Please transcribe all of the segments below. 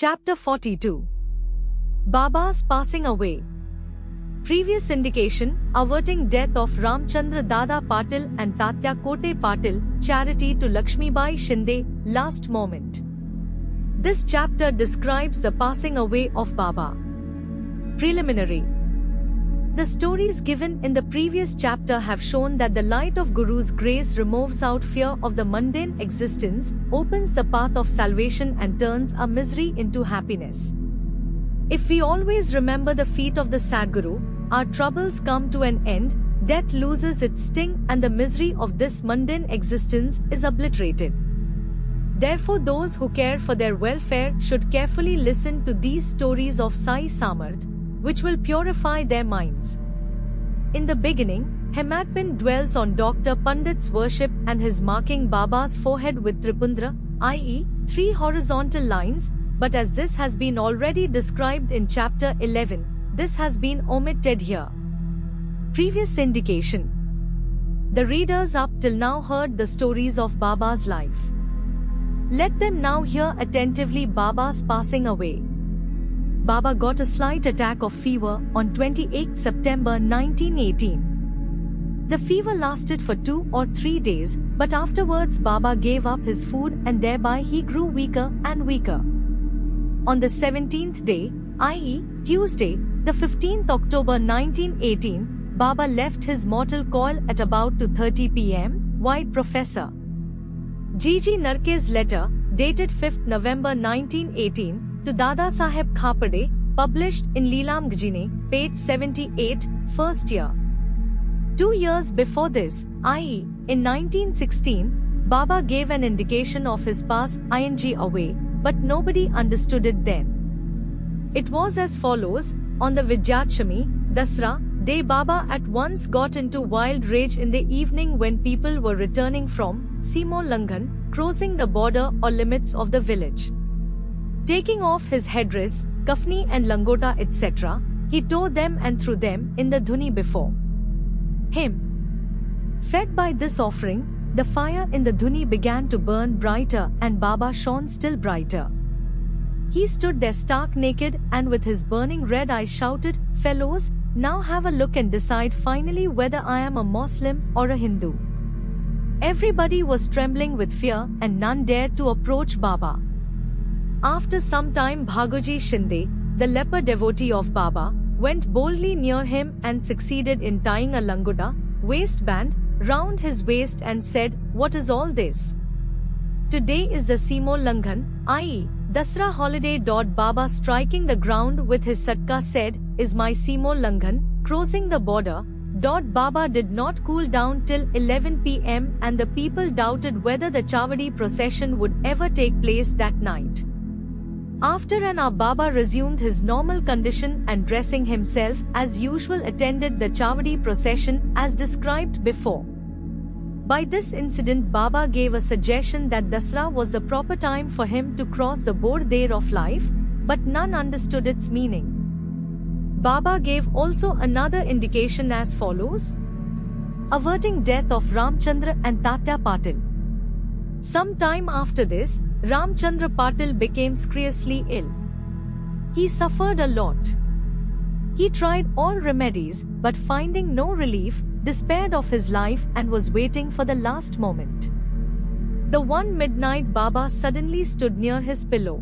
Chapter 42. Baba's passing away. Previous indication, averting death of Ramchandra Dada Patil and Tatya Kote Patil, charity to Lakshmibai Shinde, last moment. This chapter describes the passing away of Baba. Preliminary. The stories given in the previous chapter have shown that the light of Guru's grace removes out fear of the mundane existence, opens the path of salvation and turns our misery into happiness. If we always remember the feet of the Sadguru, our troubles come to an end, death loses its sting and the misery of this mundane existence is obliterated. Therefore those who care for their welfare should carefully listen to these stories of Sai Samarth, which will purify their minds. In the beginning, Hematpin dwells on Dr. Pandit's worship and his marking Baba's forehead with Tripundra, i.e., 3 horizontal lines, but as this has been already described in chapter 11, this has been omitted here. Previous indication. The readers up till now heard the stories of Baba's life. Let them now hear attentively Baba's passing away. Baba got a slight attack of fever on 28 September 1918. The fever lasted for 2 or 3 days, but afterwards Baba gave up his food and thereby he grew weaker and weaker. On the 17th day, i.e., Tuesday, the 15th October 1918, Baba left his mortal coil at about 2:30 p.m., White Professor G.G. Narke's letter, dated 5th November 1918, to Dada Saheb Khapade, published in Leelam Gajine, page 78, first year. 2 years before this, i.e., in 1916, Baba gave an indication of his pass ing away, but nobody understood it then. It was as follows: on the Vijayachami, Dasra, day Baba at once got into wild rage in the evening when people were returning from Simolanghan, crossing the border or limits of the village. Taking off his headdress, kafni and langota etc., he tore them and threw them in the dhuni before him. Fed by this offering, the fire in the dhuni began to burn brighter and Baba shone still brighter. He stood there stark naked and with his burning red eyes shouted, "Fellows, now have a look and decide finally whether I am a Muslim or a Hindu." Everybody was trembling with fear and none dared to approach Baba. After some time Bhagoji Shinde, the leper devotee of Baba, went boldly near him and succeeded in tying a langota, waistband, round his waist and said, "What is all this? Today is the Simolanghan, i.e., Dasra holiday. Baba striking the ground with his satka said, "Is my Simolanghan, crossing the border?" Baba did not cool down till 11 p.m. and the people doubted whether the Chavadi procession would ever take place that night. After an hour Baba resumed his normal condition and dressing himself as usual attended the Chavadi procession as described before. By this incident Baba gave a suggestion that Dasra was the proper time for him to cross the border of life, but none understood its meaning. Baba gave also another indication as follows: averting death of Ramchandra and Tatya Patil. Some time after this, Ramchandra Patil became seriously ill. He suffered a lot. He tried all remedies, but finding no relief, despaired of his life and was waiting for the last moment. The one midnight Baba suddenly stood near his pillow.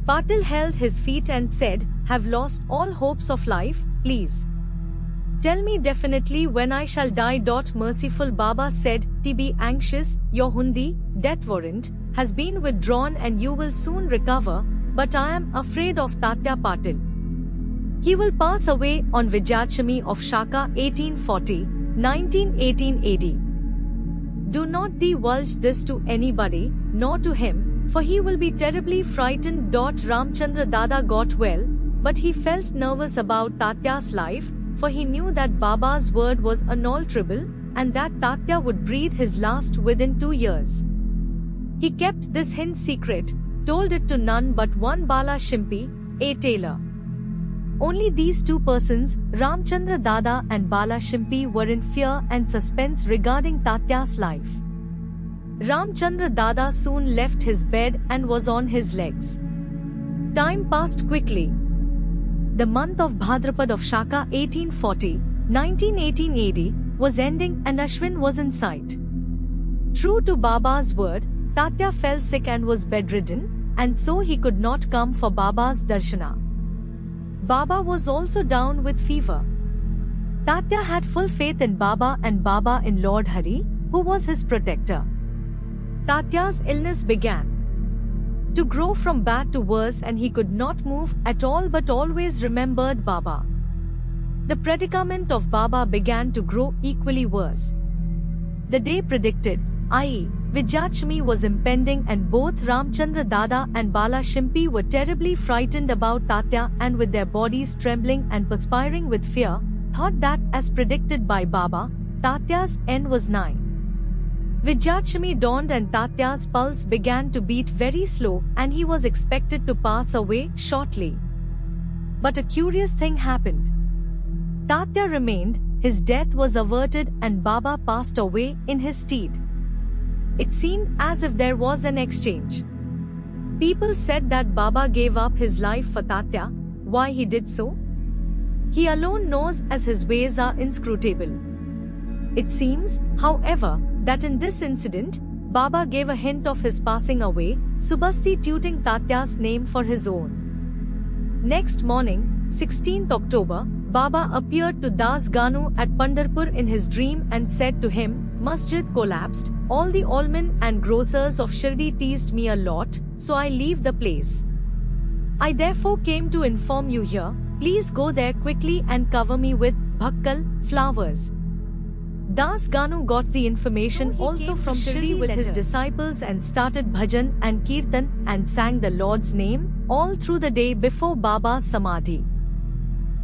Patil held his feet and said, "Have lost all hopes of life, please. Tell me definitely when I shall die." Merciful Baba said, "Be anxious, your Hundi, death warrant, has been withdrawn and you will soon recover, but I am afraid of Tatya Patil. He will pass away on Vijayachami of Shaka 1840, 1918 AD. Do not divulge this to anybody, nor to him, for he will be terribly frightened." Ramchandra Dada got well, but he felt nervous about Tatya's life, for he knew that Baba's word was unalterable, and that Tatya would breathe his last within 2 years. He kept this hint secret, told it to none but one Bala Shimpi, a tailor. Only these 2 persons, Ramchandra Dada and Bala Shimpi, were in fear and suspense regarding Tatya's life. Ramchandra Dada soon left his bed and was on his legs. Time passed quickly. The month of Bhadrapad of Shaka 1840, 1918 AD was ending and Ashwin was in sight. True to Baba's word, Tatya fell sick and was bedridden, and so he could not come for Baba's darshana. Baba was also down with fever. Tatya had full faith in Baba and Baba in Lord Hari, who was his protector. Tatya's illness began to grow from bad to worse and he could not move at all but always remembered Baba. The predicament of Baba began to grow equally worse. The day predicted, i.e., Vijayachmi, was impending and both Ramchandra Dada and Bala Shimpi were terribly frightened about Tatya and with their bodies trembling and perspiring with fear, thought that, as predicted by Baba, Tatya's end was nigh. Vijayachmi dawned and Tatya's pulse began to beat very slow and he was expected to pass away shortly. But a curious thing happened. Tatya remained, his death was averted and Baba passed away in his stead. It seemed as if there was an exchange. People said that Baba gave up his life for Tatya. Why he did so? He alone knows, as his ways are inscrutable. It seems, however, that in this incident, Baba gave a hint of his passing away, substituting Tatya's name for his own. Next morning, 16th October, Baba appeared to Das Ganu at Pandharpur in his dream and said to him, "Masjid collapsed, all the almen and grocers of Shirdi teased me a lot, so I leave the place. I therefore came to inform you here, please go there quickly and cover me with bhakkal, flowers." Das Ganu got the information also from Shirdi with his disciples and started bhajan and kirtan and sang the Lord's name all through the day before Baba's samadhi.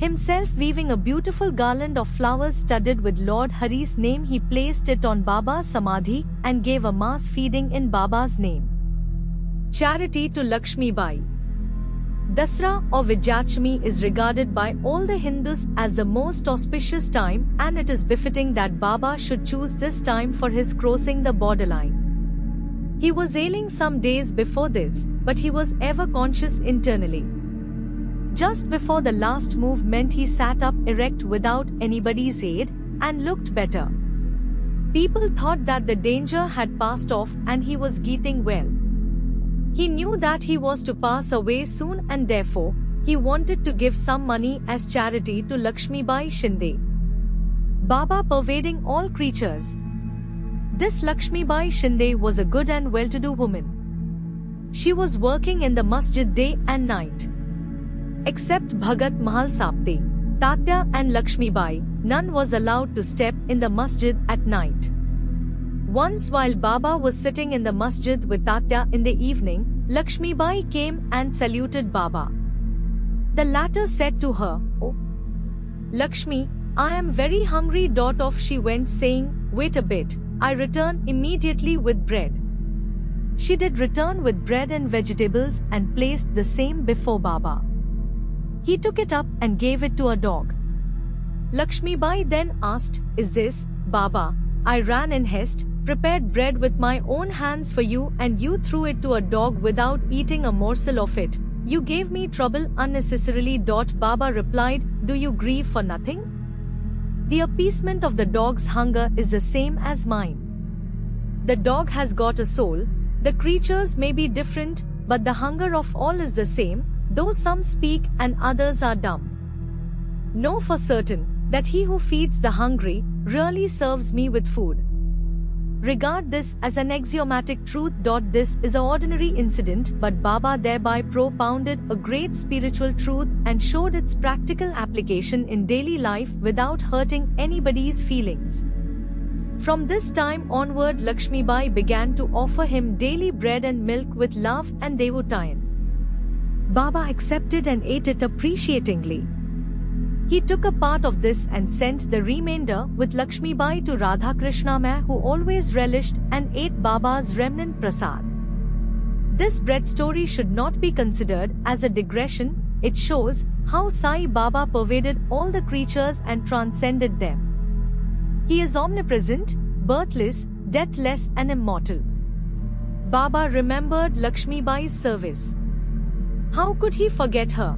Himself weaving a beautiful garland of flowers studded with Lord Hari's name, he placed it on Baba's samadhi and gave a mass feeding in Baba's name. Charity to Lakshmi Bai. Dasra or Vijayachmi is regarded by all the Hindus as the most auspicious time, and it is befitting that Baba should choose this time for his crossing the borderline. He was ailing some days before this, but he was ever conscious internally. Just before the last movement he sat up erect without anybody's aid, and looked better. People thought that the danger had passed off and he was getting well. He knew that he was to pass away soon and therefore, he wanted to give some money as charity to Lakshmi Bai Shinde, Baba pervading all creatures. This Lakshmi Bai Shinde was a good and well-to-do woman. She was working in the masjid day and night. Except Bhagat Mahal Sapte, Tatya and Lakshmi Bai, none was allowed to step in the masjid at night. Once while Baba was sitting in the masjid with Tatya in the evening, Lakshmi Bai came and saluted Baba. The latter said to her, "Oh, Lakshmi, I am very hungry." Off she went saying, "Wait a bit, I return immediately with bread." She did return with bread and vegetables and placed the same before Baba. He took it up and gave it to a dog. Lakshmi Bai then asked, "Is this, Baba?" "I ran in haste, prepared bread with my own hands for you and you threw it to a dog without eating a morsel of it. You gave me trouble unnecessarily." Baba replied, "Do you grieve for nothing? The appeasement of the dog's hunger is the same as mine. The dog has got a soul. The creatures may be different, but the hunger of all is the same, though some speak and others are dumb. Know for certain that he who feeds the hungry really serves me with food. Regard this as an axiomatic truth. This is an ordinary incident, but Baba thereby propounded a great spiritual truth and showed its practical application in daily life without hurting anybody's feelings. From this time onward, Lakshmi Bai began to offer him daily bread and milk with love and devotine. Baba accepted and ate it appreciatingly. He took a part of this and sent the remainder with Lakshmi Bai to Radhakrishna Mai, who always relished and ate Baba's remnant prasad. This bread story should not be considered as a digression. It shows how Sai Baba pervaded all the creatures and transcended them. He is omnipresent, birthless, deathless and immortal. Baba remembered Lakshmi Bai's service. How could he forget her?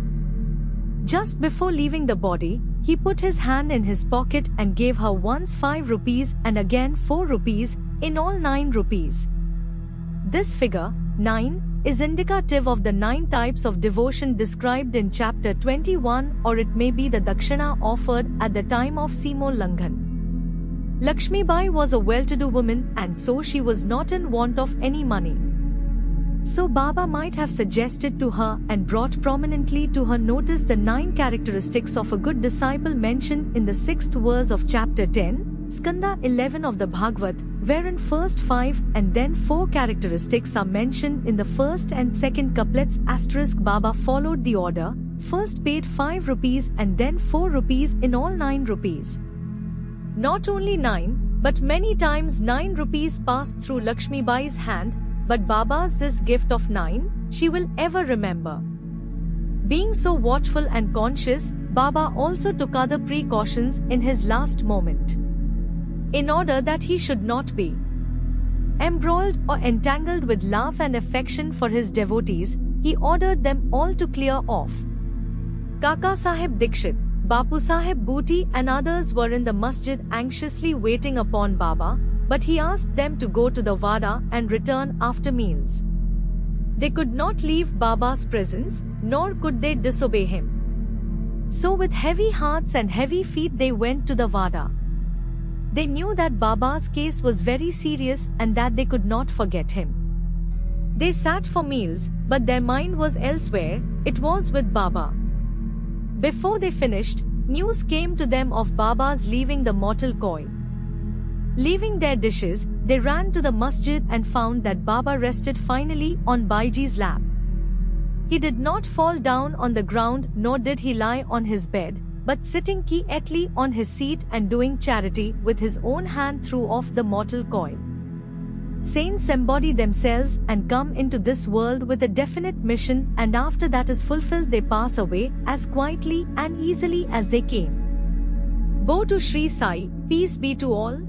Just before leaving the body, he put his hand in his pocket and gave her once 5 rupees and again 4 rupees, in all 9 rupees. This figure, 9, is indicative of the 9 types of devotion described in chapter 21, or it may be the dakshina offered at the time of Simolanghan. Lakshmibai was a well-to-do woman, and so she was not in want of any money. So Baba might have suggested to her and brought prominently to her notice the 9 characteristics of a good disciple mentioned in the 6th verse of chapter 10, Skanda 11 of the Bhagavad, wherein first 5 and then 4 characteristics are mentioned in the first and second couplets. Baba followed the order, first paid 5 rupees and then 4 rupees, in all 9 rupees. Not only 9, but many times 9 rupees passed through Lakshmibai's hand, but Baba's this gift of 9, she will ever remember. Being so watchful and conscious, Baba also took other precautions in his last moment, in order that he should not be embroiled or entangled with love and affection for his devotees. He ordered them all to clear off. Kaka Sahib Dikshit, Bapu Sahib Booty and others were in the masjid anxiously waiting upon Baba, but he asked them to go to the Wada and return after meals. They could not leave Baba's presence, nor could they disobey him. So with heavy hearts and heavy feet they went to the Wada. They knew that Baba's case was very serious and that they could not forget him. They sat for meals, but their mind was elsewhere, it was with Baba. Before they finished, news came to them of Baba's leaving the mortal coil. Leaving their dishes, they ran to the masjid and found that Baba rested finally on Baiji's lap. He did not fall down on the ground, nor did he lie on his bed, but sitting quietly on his seat and doing charity with his own hand threw off the mortal coil. Saints embody themselves and come into this world with a definite mission, and after that is fulfilled they pass away as quietly and easily as they came. Bow to Sri Sai, peace be to all.